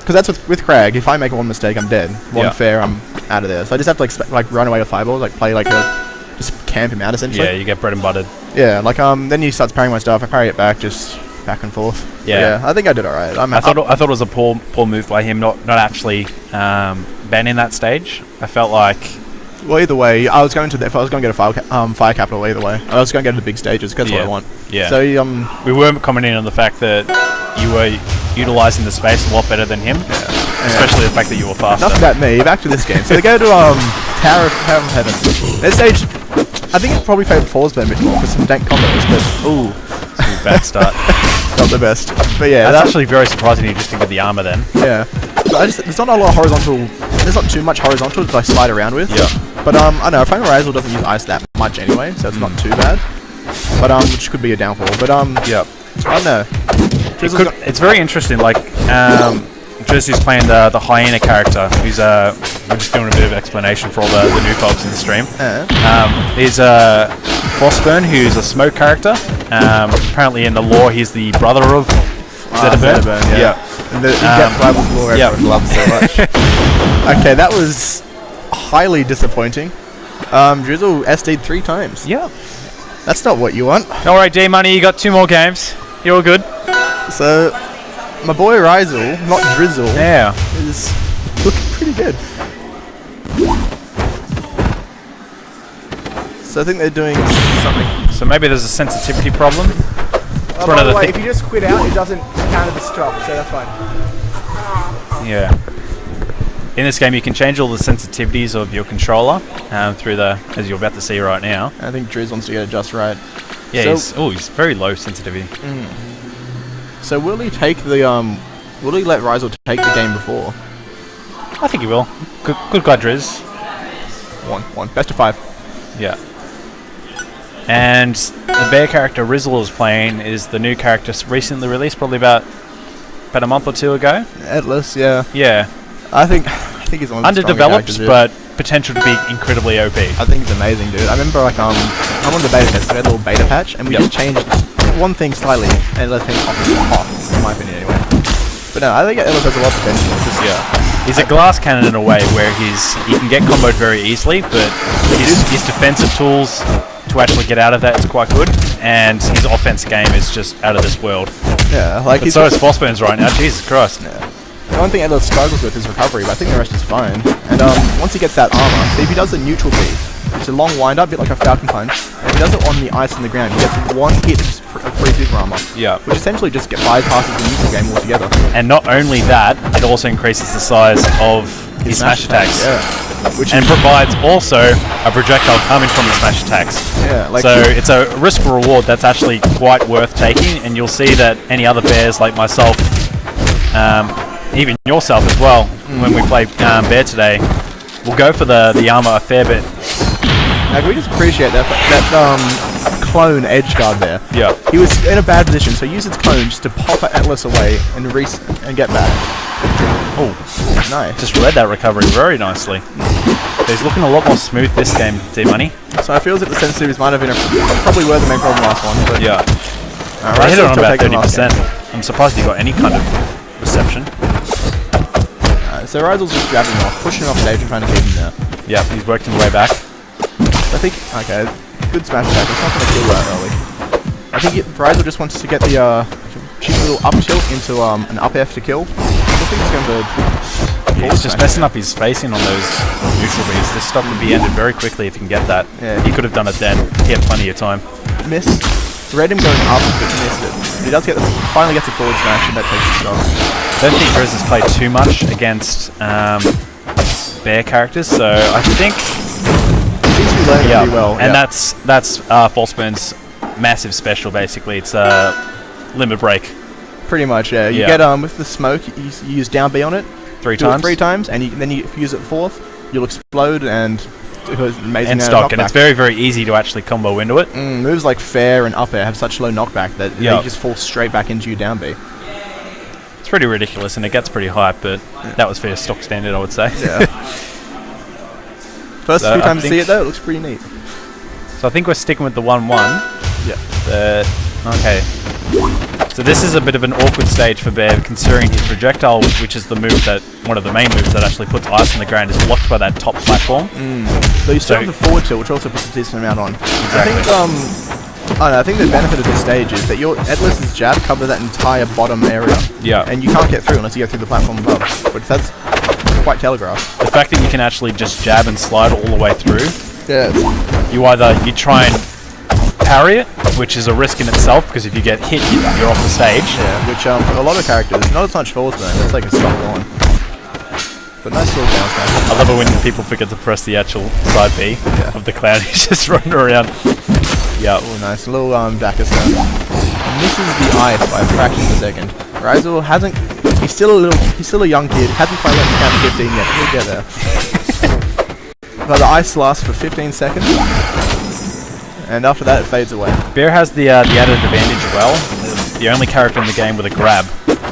because that's with Crag. If I make one mistake, I'm dead. One fair, I'm out of there. So I just have to like run away with fireballs, like play like just camp him out essentially. Yeah, you get bread and buttered. Yeah, like then he starts parrying my stuff. I parry it back, just back and forth. Yeah, I think I did alright. I thought it was a poor move by him not actually banning that stage. I felt like. Well, either way, I was going to if I was going to get a fire capital. Either way, I was going to get to the big stages. Cause that's what I want. Yeah. So we were commenting on the fact that you were utilising the space a lot better than him. Yeah. Especially the fact that you were faster. Enough about me. Back to this game. So they go to Tower of Heaven. This stage, I think it probably favoured Fallsburn a bit more for some dank combos, but ooh, bad start. Not the best. But yeah, that's actually very surprising. You just think of the armor then. Yeah. So there's not a lot of horizontal. There's not too much horizontal to like slide around with. Yeah. But I don't know. Primal Razzle doesn't use ice that much anyway, so it's not too bad. But which could be a downfall. But yeah. I don't know. It's very interesting. Like Jersey's playing the hyena character. Who's we're just doing a bit of explanation for all the new folks in the stream. He's Frostburn, who's a smoke character. Apparently in the lore, he's the brother of Zetaburn. Yeah. And the in-depth Rivals lore everyone loves so much. Okay, that was highly disappointing. Drizzle SD'd 3 times. Yeah. That's not what you want. Alright, D-Money, you got 2 more games. You're all good. So, my boy Ryzel, not Drizzle, is looking pretty good. So I think they're doing something. So maybe there's a sensitivity problem. By the way, if you just quit out, it doesn't counter the stop, so that's fine. Yeah. In this game, you can change all the sensitivities of your controller through as you're about to see right now. I think Driz wants to get it just right. Yeah, he's very low sensitivity. So will he take the will he let Ryzel take the game before? I think he will. Good guy, Driz. One. Best of 5. Yeah. And the bear character Rizzle is playing is the new character recently released, probably about a month or 2 ago. Atlas, yeah. Yeah. I think he's one of the underdeveloped, but potential to be incredibly OP. I think he's amazing, dude. I remember like I'm on the beta test, we had a little beta patch, and we just changed one thing slightly, and let things off, in my opinion anyway. But no, I think Atlas has a lot of potential. It's just, he's a glass cannon in a way where he can get comboed very easily, but his defensive tools to actually get out of that is quite good, and his offense game is just out of this world. Yeah, like but so is Frostburns right now. Jesus Christ. Yeah. The one thing Atlas struggles with is recovery, but I think the rest is fine. And once he gets that armor, so if he does the neutral beat, it's a long wind-up, a bit like a Falcon Punch. If he does it on the ice and the ground, he gets one hit of free super armor. Yeah. Which essentially just bypasses the neutral game altogether. And not only that, it also increases the size of his smash attacks. Yeah. And provides also a projectile coming from the smash attacks. Yeah. Like so it's a risk reward that's actually quite worth taking, and you'll see that any other bears like myself, even yourself as well, when we play bear today, we'll go for the armor a fair bit. Like, we just appreciate that clone edge guard there. Yeah. He was in a bad position, so he used his clone just to pop Atlas away and get back. Oh, nice. Just read that recovery very nicely. He's looking a lot more smooth this game, D-Money. So I feel as if the sensitivities might have been probably were the main problem last one. But yeah. I hit it on about 30%. I'm surprised he got any kind of reception. So Ryzel's just grabbing him off, pushing him off stage and trying to keep him there. Yeah, he's worked his way back. I think, okay, good smash attack. It's not going to kill that early. I think Ryzel just wants to get the cheap little up tilt into an up F to kill. I think he's going to... He's just messing up his spacing on those neutral beats. This stuff would be ended very quickly if he can get that. Yeah. He could have done it then. He had plenty of time. Missed. Read him going up, but missed it. He does finally gets a forward smash, and that takes the shot. I don't think Grizz has played too much against bear characters, so I think seems to be learning pretty well. And that's Frostburn's massive special. Basically, it's a limit break. Pretty much, yeah. You get with the smoke, you use down B on it 3 times. 3 times, and then you use it 4th, you'll explode and. Amazing and stock, and it's very, very easy to actually combo into it. Moves like fair and up air have such low knockback that they just fall straight back into you down B. It's pretty ridiculous, and it gets pretty hype, but that was fair stock standard, I would say. Yeah. First few times you see it though, it looks pretty neat. So I think we're sticking with the 1-1. Yeah. Okay. So this is a bit of an awkward stage for Bear, considering his projectile, which is the move that one of the main moves that actually puts ice on the ground, is blocked by that top platform. But you still have the forward tilt, which also puts a decent amount on. Exactly. I think the benefit of this stage is that your Edless's jab covers that entire bottom area. Yeah. And you can't get through unless you go through the platform above. But that's quite telegraphed. The fact that you can actually just jab and slide all the way through. Yeah. You try and parry it, which is a risk in itself, because if you get hit, you're off the stage. Yeah, which for a lot of characters, not as much forward burn, that's like a stop on. But nice little down smash. I love it when people forget to press the actual side B of the clown. He's just running around. Yeah. Oh, nice. A little backer step. Misses the ice by a fraction of a second. Ryzel hasn't. He's still a young kid. Hasn't quite let the count to 15 yet. He'll get there. But the ice lasts for 15 seconds. And after that, it fades away. Bear has the added advantage as well. The only character in the game with a grab.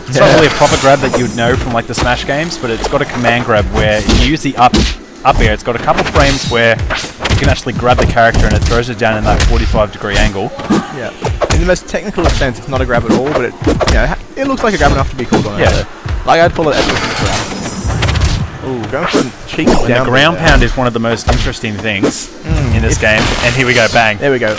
It's not really a proper grab that you'd know from like the Smash games, but it's got a command grab where if you use the up air, it's got a couple frames where you can actually grab the character and it throws it down in that 45-degree angle. Yeah. In the most technical sense, it's not a grab at all, but it looks like a grab enough to be called on it. Yeah. Like I'd call it Edless's grab. Ooh, going for a cheeky down. The ground pound is one of the most interesting things in this game. And here we go, bang. There we go.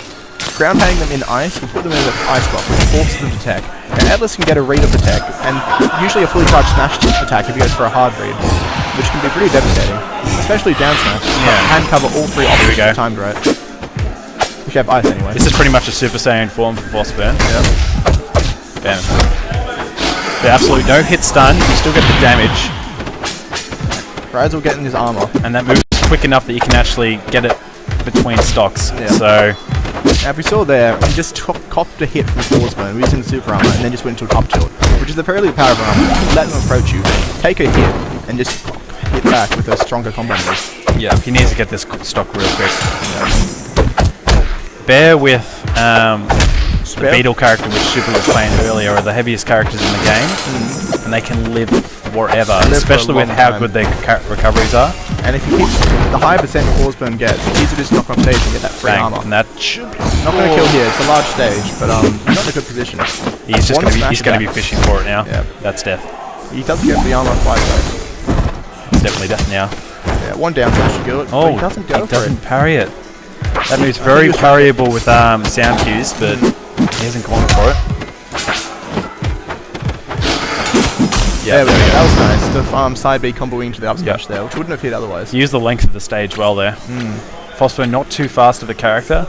Ground pounding them in ice will put them in an ice block, which forces them to tech. And Edless can get a read of the tech, and usually a fully charged smash attack if he goes for a hard read, which can be pretty devastating, especially down smash. Yeah. And cover all three options timed right. Which have ice anyway. This is pretty much a Super Saiyan form for Frostburn. Yeah. Bam. The absolute no hit stun, you still get the damage. Ryzel getting his armor. And that moves quick enough that you can actually get it between stocks. Yeah. So now, if we saw there, he just copped a hit from Frostburn using the super armor and then just went into an up tilt, which is the fairly power of armor. You can let him approach you, take a hit, and just hit back with a stronger combo move. yeah, he needs to get this stock real quick. Bear with the Beetle character, which Super was playing earlier, are the heaviest characters in the game, and they can live forever, especially with how good their recoveries are. And if you keep the higher percent Frostburn gets, it's easy to just knock off stage and get that free armor. And that should Not going to kill here, it's a large stage, but he's not in a good position. He's just going to be fishing for it now. Yeah. That's death. He doesn't get the armor quite though. It's definitely death now. Yeah, one down smash to kill it, but he doesn't go for it. Parry it. That move's very parryable with sound cues, but he hasn't gone for it. Yeah, there we go. That was nice. The side B comboing to the up smash there, which wouldn't have hit otherwise. Use the length of the stage well there. Frostburn not too fast of a character.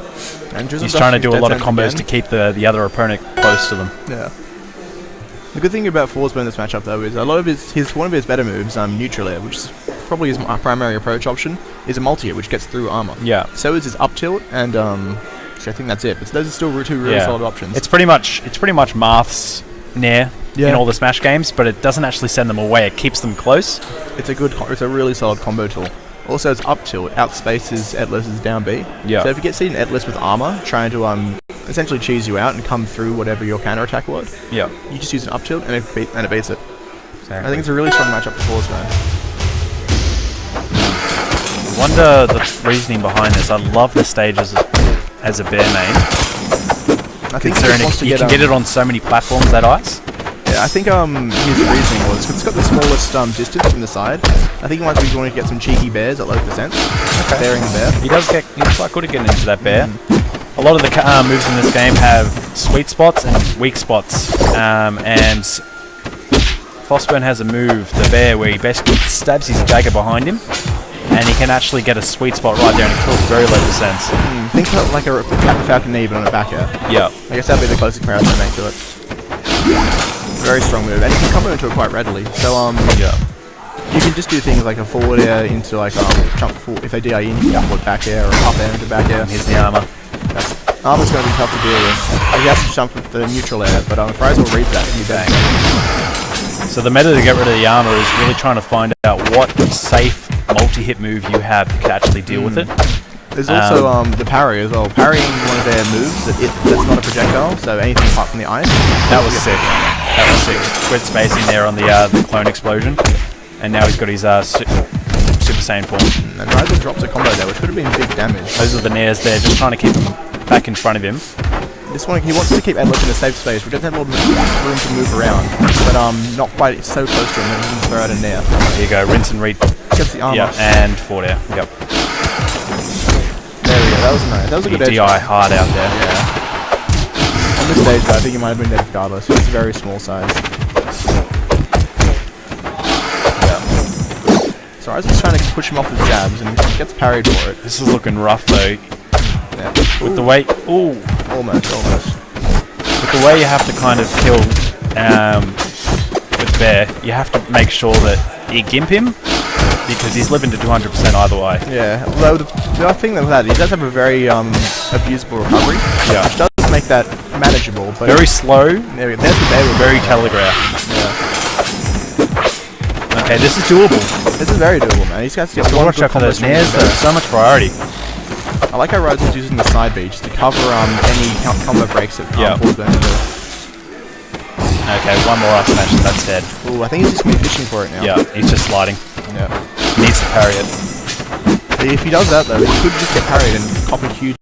And he's trying to do a lot of combos to keep the other opponent close to them. Yeah. The good thing about Frostburn in this matchup though is a lot of one of his better moves, neutral air, which is probably his primary approach option, is a multi-hit which gets through armor. Yeah. So is his up tilt and so I think that's it. But those are still two really solid options. It's pretty much Marth's Nair in all the Smash games, but it doesn't actually send them away. It keeps them close. It's a really solid combo tool. Also, its up tilt outspaces Edless's down B. Yeah. So if you get seen Edless with armor trying to essentially cheese you out and come through whatever your counter attack was, you just use an up tilt and it beats it. Exactly. I think it's a really strong matchup for Frostburn. I wonder the reasoning behind this. I love the stage as a Bear main. I think you can get it on so many platforms, that ice. Yeah, I think his reasoning was it's got the smallest distance from the side. I think he might be wanting to get some cheeky bears at low percent. Bearing the bear. He's quite good at getting into that bear. A lot of the moves in this game have sweet spots and weak spots. And Frostburn has a move, the bear, where he basically stabs his dagger behind him, and he can actually get a sweet spot right there and it kills very low percent. Think of it like a Falcon Knee but on a back air. Yeah. I guess that'd be the closest comparison I make to it. Very strong move, and you can combo into it quite readily. So you can just do things like a forward air into like jump forward. If they DI in, you can forward back air or up air into back air. And here's the armor. Armor's going to be tough to deal with. He has to jump with the neutral air, but if Ryzel reads that, he bang. So the meta to get rid of the armor is really trying to find out what safe multi-hit move you have that could actually deal with it. There's also the parry as well. Parrying one of their moves that's not a projectile, so anything apart from the ice. That was sick. That was sick. Good spacing there on the clone explosion. And now he's got his Super Saiyan form. And Ryzel drops a combo there, which would have been big damage. Those are the Nairs there, just trying to keep him back in front of him. This one, he wants to keep Edlip in a safe space. We don't have a lot of room to move around, but not quite so close to him that he can throw out a nair. There you go, rinse and read. Gets the armor. Yeah, and forward air. Yep. There we go. That was nice. That was a good edge. DI hard out there. Yeah. On this stage, though, I think he might have been dead regardless. It's a very small size. So Isaac's trying to push him off with jabs, and he gets parried for it. This is looking rough though. Yeah. With the way, Almost. with the way you have to kind of kill with Bear, you have to make sure that you gimp him because he's living to 200% either way. Yeah. Although the thing with that, he does have a very abusable recovery. Yeah. Which does make that manageable, but Very slow, there we go. There's the Bear. very telegraphed. Yeah. Okay, this is doable. This is very doable, man. He's got to get Still one watch good out for combo those string nairs in though. there. So much priority. I like how Ryzen's using the side B just to cover any combo breaks that Yeah. Paul's going to do. Okay, one more up smash and that's dead. Ooh, I think he's just going to be fishing for it now. Yeah, he's just sliding. Yeah. He needs to parry it. If he does that though, he could just get parried and cop a huge